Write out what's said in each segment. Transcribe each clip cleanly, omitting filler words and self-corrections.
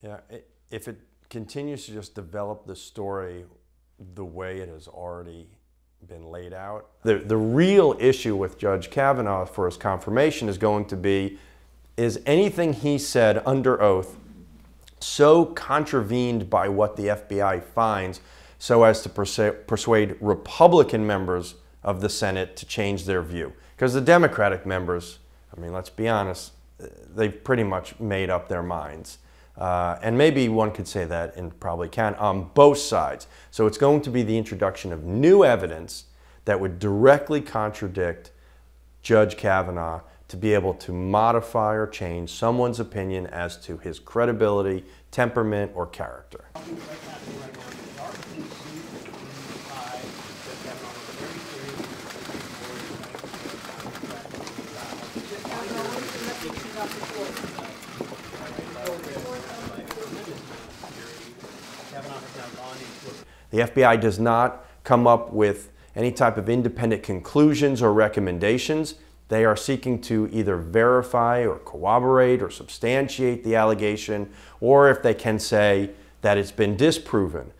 Yeah, if it continues to just develop the story the way it has already been laid out, the real issue with Judge Kavanaugh for his confirmation is going to be, is anything he said under oath so contravened by what the FBI finds so as to persuade Republican members of the Senate to change their view? Because the Democratic members, I mean, let's be honest, they've pretty much made up their minds. And maybe one could say that, and probably can, on both sides. So it's going to be the introduction of new evidence that would directly contradict Judge Kavanaugh to be able to modify or change someone's opinion as to his credibility, temperament, or character. The FBI does not come up with any type of independent conclusions or recommendations. They are seeking to either verify or corroborate or substantiate the allegation, or if they can say that it's been disproven.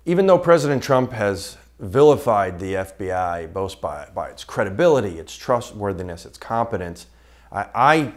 Even though President Trump has vilified the FBI both by its credibility, its trustworthiness, its competence, I,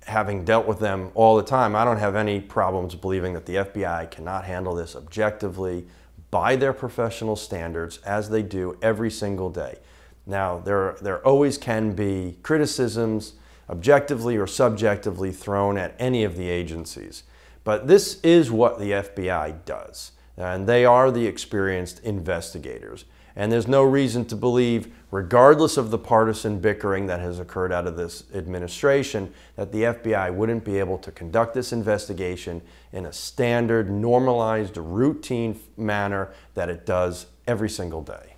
having dealt with them all the time, I don't have any problems believing that the FBI cannot handle this objectively by their professional standards, as they do every single day. Now, there always can be criticisms, objectively or subjectively, thrown at any of the agencies. But this is what the FBI does. And they are the experienced investigators. And there's no reason to believe, regardless of the partisan bickering that has occurred out of this administration, that the FBI wouldn't be able to conduct this investigation in a standard, normalized, routine manner that it does every single day.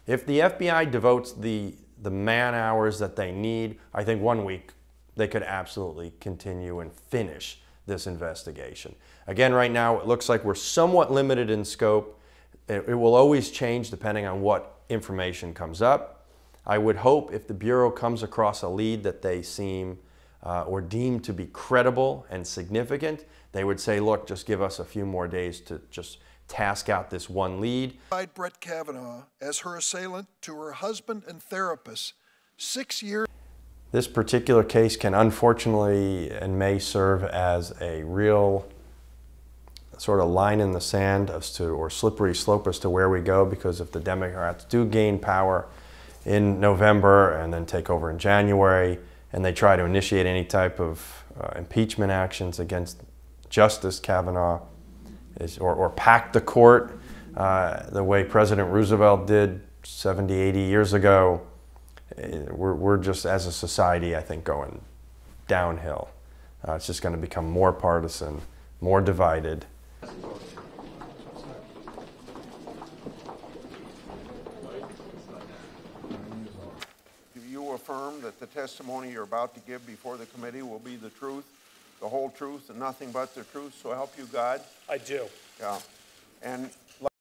If the FBI devotes the man hours that they need, I think 1 week they could absolutely continue and finish this investigation. Again, right now it looks like we're somewhat limited in scope. It will always change depending on what information comes up. I would hope if the Bureau comes across a lead that they seem or deem to be credible and significant, they would say, look, just give us a few more days to just task out this one lead. Brett Kavanaugh as her assailant to her husband and therapist 6 years. This particular case can unfortunately and may serve as a real sort of line in the sand as to, or slippery slope as to where we go, because if the Democrats do gain power in November and then take over in January, and they try to initiate any type of impeachment actions against Justice Kavanaugh, or pack the court the way President Roosevelt did 70, 80 years ago, we're just, as a society, I think, going downhill. It's just going to become more partisan, more divided. Do you affirm that the testimony you're about to give before the committee will be the truth, the whole truth, and nothing but the truth, so help you God? I do. Yeah. And